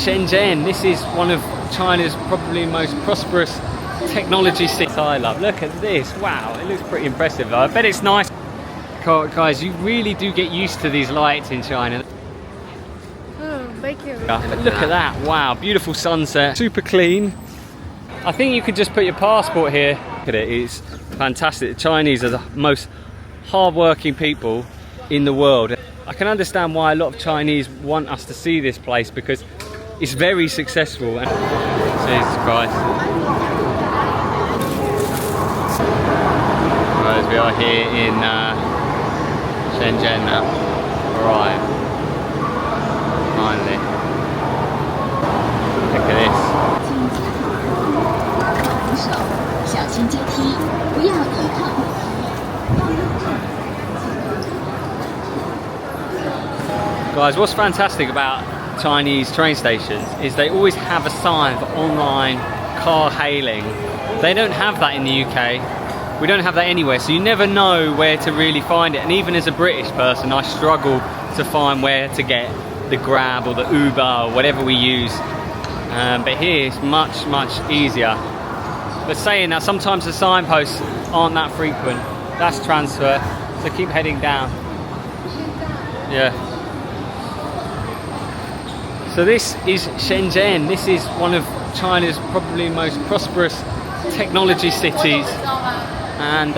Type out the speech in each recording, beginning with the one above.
Shenzhen. This is one of China's probably most prosperous technology cities. I love. Look at this. Wow, it looks pretty impressive. I bet it's nice. Guys, you really do get used to these lights in China. Thank you. Look at that. Wow, beautiful sunset. Super clean. I think you could just put your passport here. Look at it. It's fantastic. The Chinese are the most hard-working people in the world. I can understand why a lot of Chinese want us to see this place because it's very successful. Jesus Christ. Guys, we are here in Shenzhen now. Right. Finally. Look at this. Guys, what's fantastic about Chinese train stations is they always have a sign for online car hailing. They don't have that in the UK. We don't have that anywhere, so you never know where to really find it. And even as a British person, I struggle to find where to get the Grab or the Uber or whatever we use. But here it's much, much easier. But saying that, sometimes the signposts aren't that frequent. That's transfer, so keep heading down. Yeah. So this is Shenzhen. This is one of China's probably most prosperous technology cities. And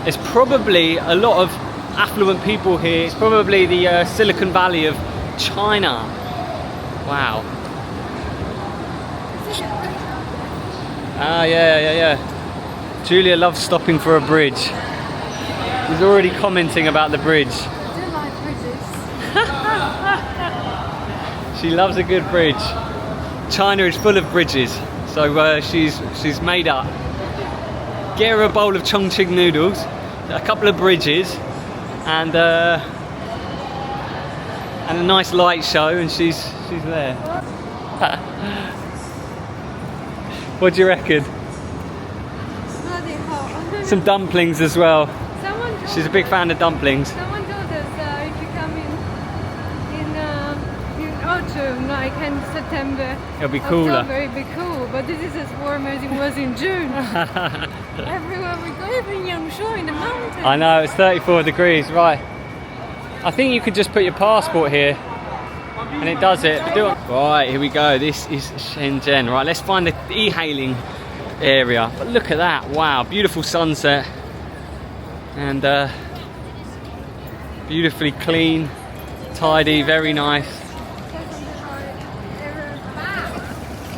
there's probably a lot of affluent people here. It's probably the Silicon Valley of China. Wow. Ah, yeah. Giulia loves stopping for a bridge. He's already commenting about the bridge. I do like bridges. She loves a good bridge. China is full of bridges, so she's made up. Get her a bowl of Chongqing noodles, a couple of bridges, and a nice light show, and she's there. What do you reckon? Bloody hell. Some dumplings as well. Someone She's a big fan of dumplings. Someone told us if you come in autumn, like in September, It'll be cooler. October, it'll be cool, but this is as warm as it was in June. Everywhere we go, even Yangshuo in the mountains. I know, it's 34 degrees, right. I think you could just put your passport here and it does it. Right, here we go. This is Shenzhen. Right, let's find the e-hailing area. But look at that. Wow, beautiful sunset. And beautifully clean, tidy, very nice.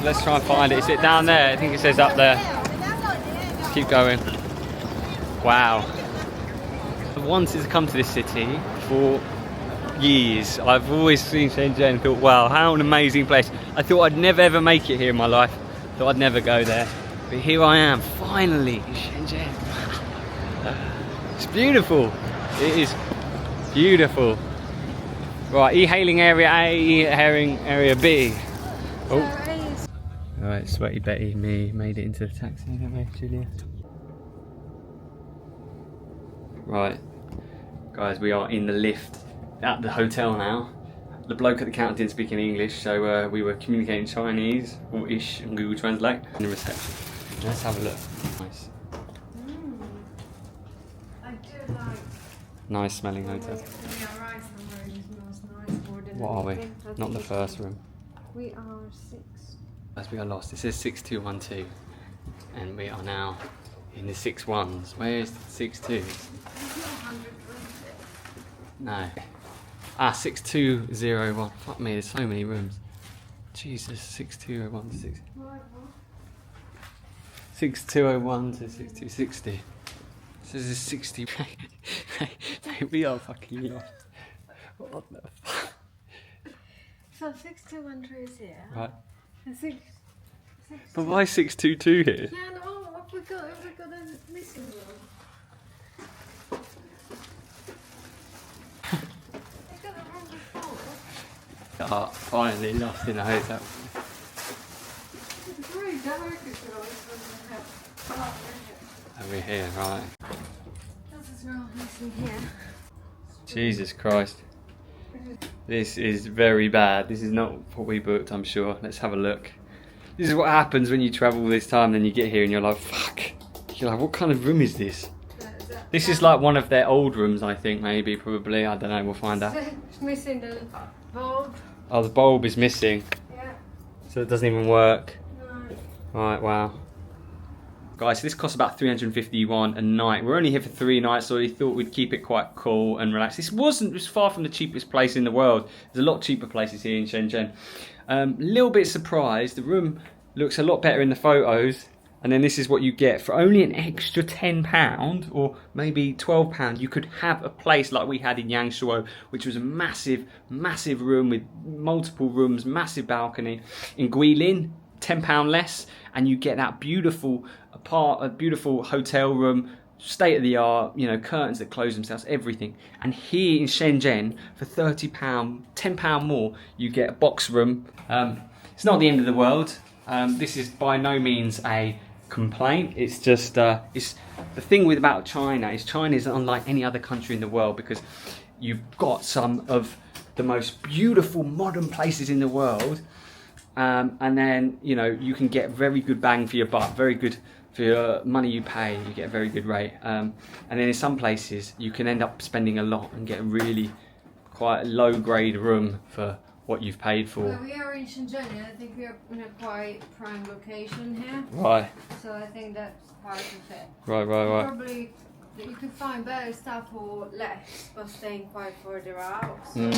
Let's try and find it. Is it down there? I think it says up there. Let's keep going. Wow. I've wanted to come to this city for years. I've always seen Shenzhen and thought, wow, how an amazing place. I thought I'd never ever make it here in my life. Thought I'd never go there. But here I am, finally, in Shenzhen. It's beautiful. It is beautiful. Right, e-hailing area A, e-hailing area B. Oh. Alright, Sweaty Betty, me, made it into the taxi, didn't we, Giulia? Right, guys, we are in the lift at the hotel now. The bloke at the counter didn't speak any English, so we were communicating Chinese or ish and Google Translate in the reception. Let's have a look. Nice. I do like. Nice smelling hotel. What are we? Not the first room. We are 6. As we are lost, it says 6212, and we are now in the 61s. Where's the 62? No. Ah, 6201. Fuck me, there's so many rooms. Jesus, 6201 to 6201 to 6260. This is 60. We are fucking lost. What the fuck? So 6213 is here. Right. And 6. But why 622 here? Yeah, no, we got a missing one. I got a room before. Oh, finally lost in a hotel. It's very dark as well. Over here, right. This is real nice in here. Jesus Christ. This is very bad. This is not what we booked, I'm sure. Let's have a look. This is what happens when you travel this time, then you get here and you're like, fuck. You're like, what kind of room is this? This is like one of their old rooms, I think, maybe, probably. I don't know, we'll find out. It's missing the bulb. Oh, the bulb is missing. Yeah. So it doesn't even work. No. Right, wow. Guys, so this costs about 350 yuan a night. We're only here for 3 nights, so we thought we'd keep it quite cool and relaxed. It was far from the cheapest place in the world. There's a lot cheaper places here in Shenzhen. Little bit surprised. The room looks a lot better in the photos. And then this is what you get. For only an extra £10 or maybe £12, you could have a place like we had in Yangshuo, which was a massive, massive room with multiple rooms, massive balcony. In Guilin, £10 less, and you get that beautiful a beautiful hotel room, state of the art, you know, curtains that close themselves, everything. And here in Shenzhen, for £30, £10 more, you get a box room. It's not the end of the world. This is by no means a complaint. It's just it's the thing about China is unlike any other country in the world, because you've got some of the most beautiful modern places in the world, and then, you know, you can get very good bang for your buck, very good for your money you pay. You get a very good rate, and then in some places you can end up spending a lot and get a really quite low grade room for what you've paid for. Well, we are in Shenzhen, and I think we are in a quite prime location here. Right. So I think that's part of it. Right. Probably you can find better stuff for less, but staying quite further out. So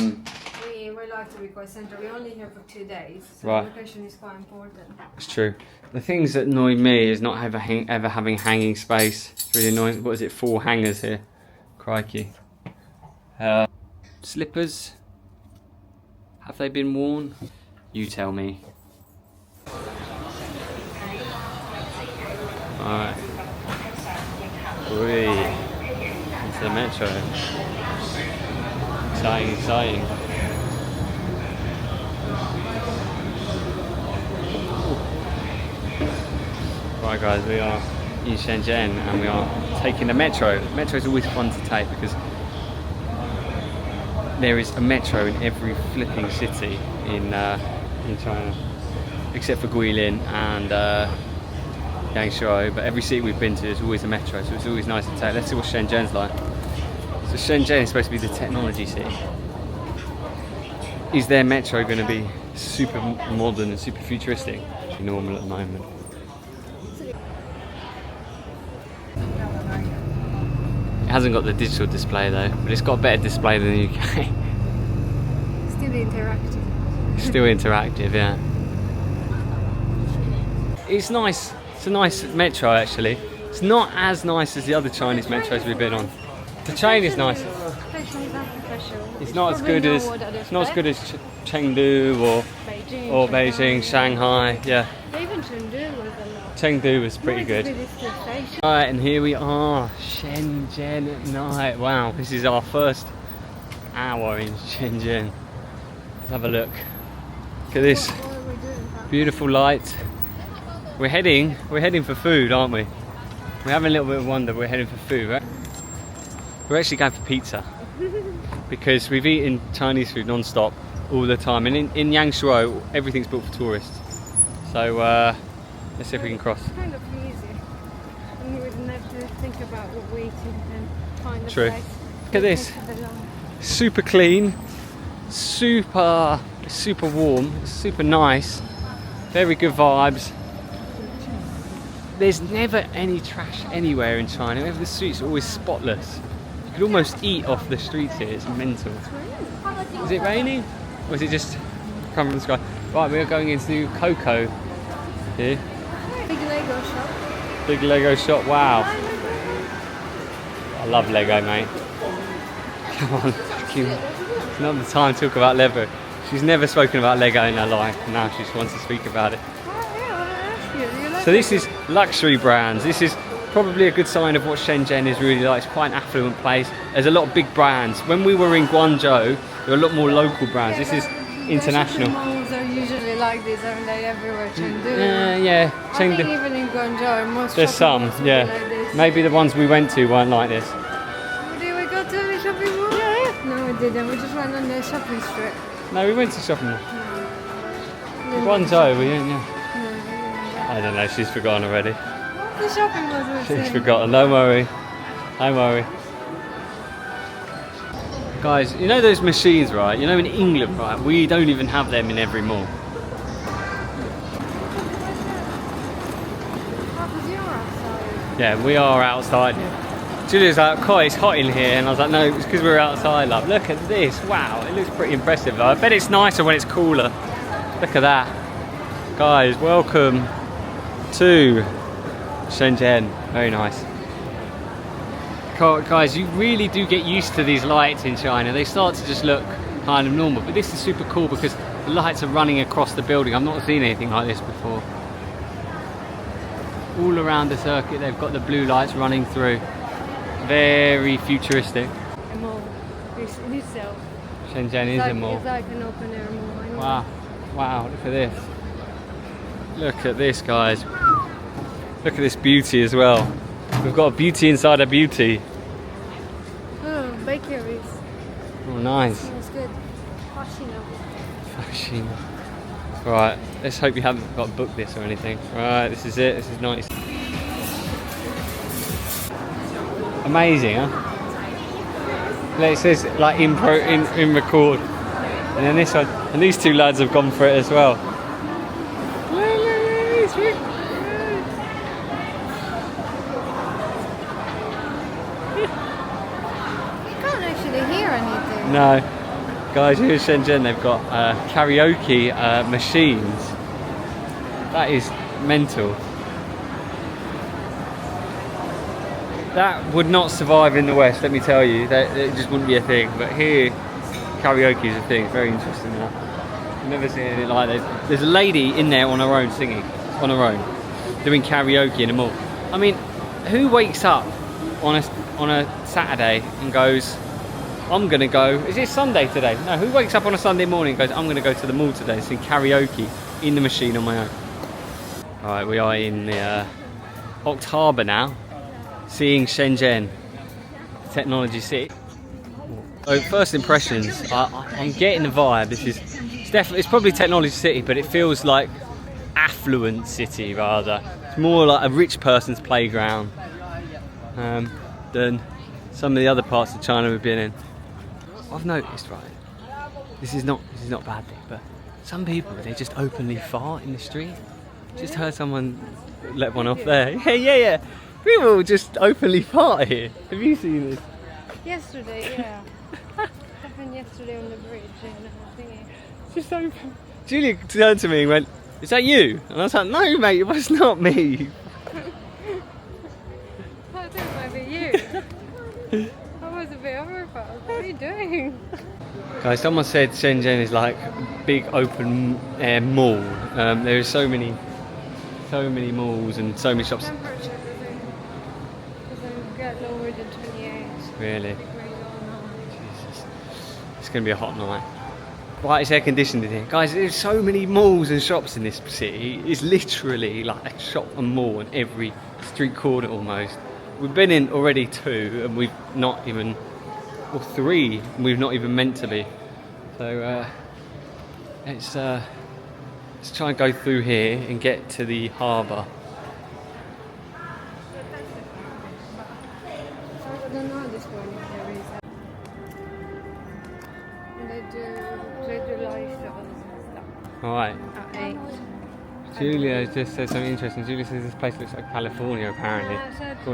we like to be quite central. We're only here for 2 days, so Right. location is quite important. It's true. The things that annoy me is not ever having hanging space. It's really annoying. What is it? 4 hangers here. Crikey. Slippers. Have they been worn? You tell me. Alright. Ui. It's the metro. Exciting. Right guys, we are in Shenzhen and we are taking the metro. Metro is always fun to take because there is a metro in every flipping city in China, except for Guilin and Yangshuo. But every city we've been to, there's always a metro, so it's always nice to take. Let's see what Shenzhen's like. So Shenzhen is supposed to be the technology city. Is their metro going to be super modern and super futuristic? Normal at the moment. It hasn't got the digital display though, but it's got a better display than the UK. Still interactive. Still interactive, yeah. It's nice. It's a nice metro actually. It's not as nice as the other Chinese metros we've been on. The train is nice. It's not as good as Chengdu or Beijing, Shanghai. Yeah. Even Chengdu was a lot. Chengdu was pretty good. Alright, and here we are, Shenzhen at night. Wow, this is our first hour in Shenzhen. Let's have a look. Look at this. Beautiful light. We're heading for food, aren't we? We're having a little bit of wonder, we're heading for food, right? We're actually going for pizza. Because we've eaten Chinese food non-stop all the time. And in Yangshuo, everything's built for tourists. So let's see if we can cross. It's kind of easy. And we wouldn't have to think about what we're eating and find a True. place. Look at this. Super clean, super warm, super nice, very good vibes. There's never any trash anywhere in China. The streets are always spotless. You could almost eat off the streets here. It's mental. Is it raining? Or is it just coming from the sky? Right, we are going into Coco here. Big Lego shop. Big Lego shop, wow. I love Lego, mate. Come on, it's not the time to talk about Lego. She's never spoken about Lego in her life, and now she just wants to speak about it. So this is luxury brands. This is probably a good sign of what Shenzhen is really like. It's quite an affluent place. There's a lot of big brands. When we were in Guangzhou, there were a lot more local brands. This is international. Malls are usually like this, aren't they? Everywhere, Chengdu. Yeah, I think even in Guangzhou, most there's some, shopping malls will yeah. be like this. Maybe the ones we went to weren't like this. Did we go to the shopping mall? Yeah. No, we didn't. We just went on the shopping strip. No, we went to shopping mall. No. Guangzhou, we didn't, yeah. No. I don't know, she's forgotten already. The shopping malls were She's saying. forgotten, don't worry. Don't worry. Guys, you know those machines, right? You know in England, right? We don't even have them in every mall. Yeah, we are outside. Julia's like, "Coy, it's hot in here," and I was like, "No, it's because we're outside, love. Look at this. Wow, it looks pretty impressive. I bet it's nicer when it's cooler. Look at that, guys. Welcome to Shenzhen. Very nice." Guys, you really do get used to these lights in China. They start to just look kind of normal, but this is super cool because the lights are running across the building. I've not seen anything like this before. All around the circuit, they've got the blue lights running through. Very futuristic. A mall. In itself. Shenzhen is a mall. It's like an open air mall. Wow, wow, look at this. Look at this, guys. Look at this beauty as well. We've got a beauty inside a beauty. Oh, bakeries. Oh, nice. Smells good. Fashion. Right, let's hope you haven't got booked this or anything. Right, this is it. This is nice. Amazing, huh? It says like in record, and then this one, and these two lads have gone for it as well. You can't actually hear anything. No, guys, here's Shenzhen. They've got karaoke machines. That is mental. That would not survive in the West, let me tell you. It just wouldn't be a thing. But here, karaoke is a thing. It's very interesting. I've never seen anything like that. There's a lady in there on her own singing, on her own, doing karaoke in a mall. I mean, who wakes up on a Saturday and goes, "I'm gonna go"? Is it Sunday today? No. Who wakes up on a Sunday morning and goes, "I'm gonna go to the mall today and sing karaoke in the machine on my own"? All right, we are in the OCT Harbor now. Seeing Shenzhen, technology city. So first impressions, I'm getting the vibe. It's probably technology city, but it feels like affluent city rather. It's more like a rich person's playground than some of the other parts of China we've been in. I've noticed, right? This is not a bad thing, but some people, they just openly fart in the street. Just heard someone let one off there. Yeah. People just openly fart here. Have you seen this? Yesterday, yeah. Happened yesterday on the bridge and thingy. Just open. Julia turned to me and went, "Is that you?" And I was like, "No, mate, it was not me." I think it might be you. I was a bit horrified. What are you doing? Guys, someone said Shenzhen is like a big open air mall. There are so many malls and so many shops. Temperature, doesn't get lower than 28. Really? Jesus. It's going to be a hot night. Right, it's air conditioned in here. Guys, there's so many malls and shops in this city. It's literally like a shop and mall in every street corner almost. We've been in already 2 and we've not even, or 3, and we've not even meant to be. So let's try and go through here and get to the harbour. I don't know this one if there is. And they do live shows and stuff. Alright. At 8. Julia just said something interesting. Julia says this place looks like California apparently. I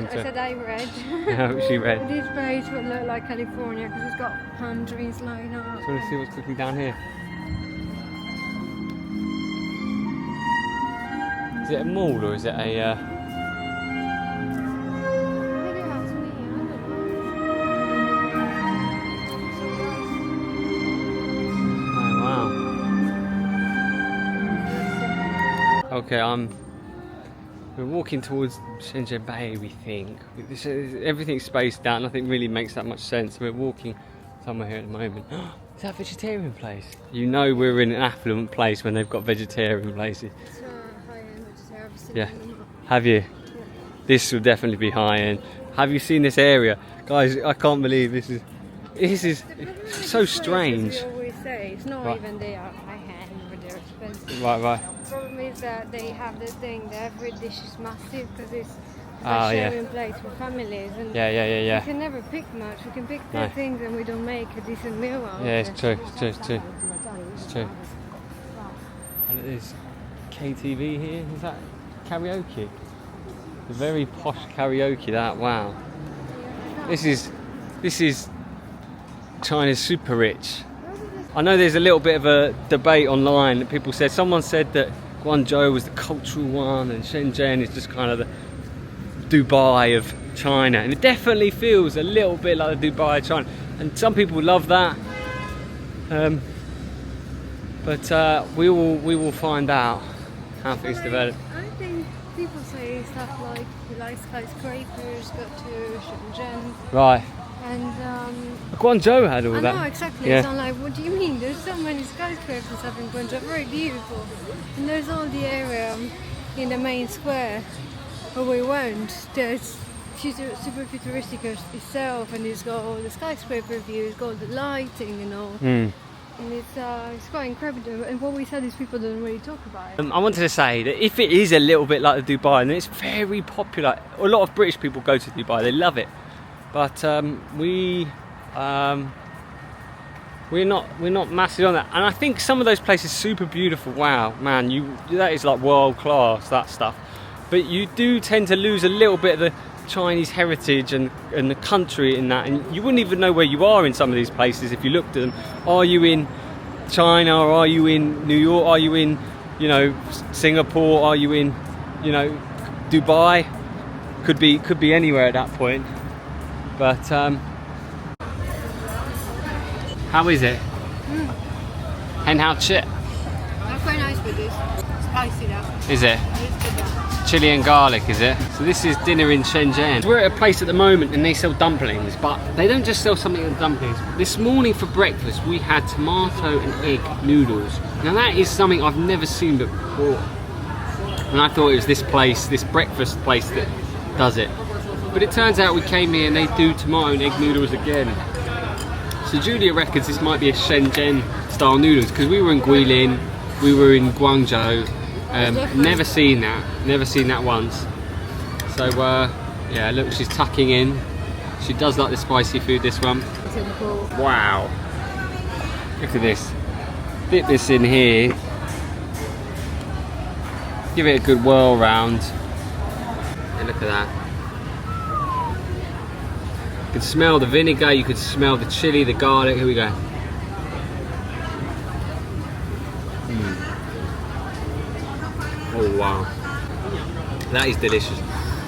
said I read. Yeah, she read. This place would look like California because it's got palm trees lined up. Do you want to see what's cooking down here? Is it a mall or is it a... Maybe that's me, Oh wow. Okay, we're walking towards Shenzhen Bay, we think. Everything's spaced out, nothing really makes that much sense. We're walking somewhere here at the moment. Is that a vegetarian place? You know we're in an affluent place when they've got vegetarian places. It's high-end vegetarian. Yeah. Have you? Yeah. This will definitely be high-end. Have you seen this area? Guys, I can't believe this is... This is so strange. We always say it's not Right. even they are high-end, but they're expensive. Right. The problem is that they have this thing that every dish is massive because it's Oh, yeah. sharing plates for families. And Yeah. we can never pick much. We can pick No. 10 things and we don't make a decent meal out of Yeah, it. it's true. It's true. And it is KTV here. Is that karaoke? A very posh karaoke. That wow. This is China's super rich. I know there's a little bit of a debate online that people said. Someone said that Guangzhou was the cultural one and Shenzhen is just kind of the Dubai of China, and it definitely feels a little bit like the Dubai of China. And some people love that, but we will find out how things develop. I think people say stuff like we like skyscrapers, go to Shenzhen, Right. and Guangzhou had all I that. know exactly. Yeah. So I'm like, what do you mean? There's so many skyscrapers up in Guangzhou, very beautiful, and there's all the area in the main square where we went. There's super futuristic itself, and it's got all the skyscraper views, got all the lighting and all. And it's quite incredible. And what we said is people don't really talk about it. I wanted to say that if it is a little bit like the Dubai, and it's very popular, a lot of British people go to Dubai, they love it. But we're not massive on that. And I think some of those places super beautiful. Wow, man, that is like world class, that stuff. But you do tend to lose a little bit of the Chinese heritage and the country in that, and you wouldn't even know where you are in some of these places if you looked at them. Are you in China, or are you in New York? Are you in, Singapore? Are you in, Dubai? Could be anywhere at that point. But how is it? And how chit? That's quite nice with this. Spicy though. Is it? It's good though. Chili and garlic, is it? So this is dinner in Shenzhen. We're at a place at the moment and they sell dumplings, but they don't just sell something in dumplings. This morning for breakfast we had tomato and egg noodles. Now that is something I've never seen before. And I thought it was this place, this breakfast place that does it. But it turns out we came here and they do tomato and egg noodles again. So Giulia reckons this might be a Shenzhen style noodles, because we were in Guilin, we were in Guangzhou. Never seen that once. So yeah, look, she's tucking in. She does like the spicy food, this one. Wow, look at this. Dip this in here, give it a good whirl round, and look at that. You can smell the vinegar, you could smell the chili, the garlic. Here we go. Oh wow, that is delicious.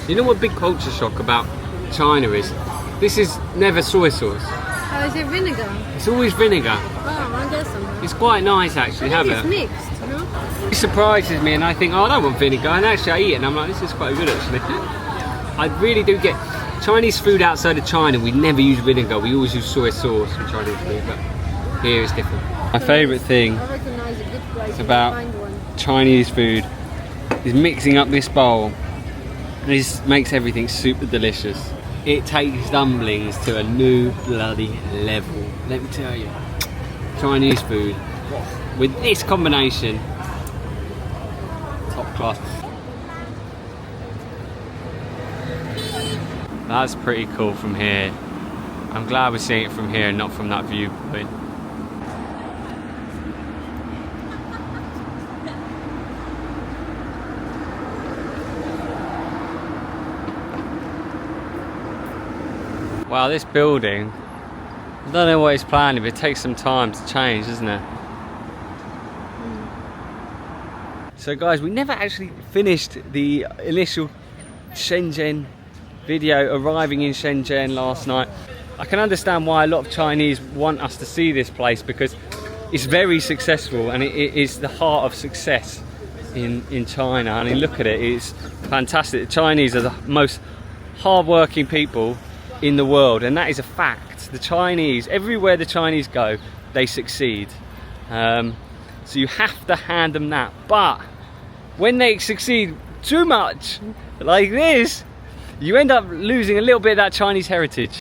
You know what big culture shock about China is? This is never soy sauce. Oh, is it vinegar? It's always vinegar. Oh, I guess so. It's quite nice actually, have It's it? mixed, no? It surprises me and I think, oh, I don't want vinegar, and actually I eat it and I'm like, this is quite good actually. I really do get Chinese food outside of China, we never use vinegar, we always use soy sauce for Chinese food, but here it's different. My favourite thing I recognise a good place about to find one. Chinese food is mixing up this bowl. This makes everything super delicious. It takes dumplings to a new bloody level. Let me tell you, Chinese food with this combination, top class. That's pretty cool from here. I'm glad we're seeing it from here and not from that viewpoint. Wow, this building, I don't know what it's planning, but it takes some time to change, doesn't it? So guys, we never actually finished the initial Shenzhen video arriving in Shenzhen last night. I can understand why a lot of Chinese want us to see this place, because it's very successful and it is the heart of success in China. I mean, look at it, it's fantastic. The Chinese are the most hard-working people in the world, and that is a fact. The Chinese, everywhere the Chinese go, they succeed. So you have to hand them that. But when they succeed too much, like this, you end up losing a little bit of that Chinese heritage.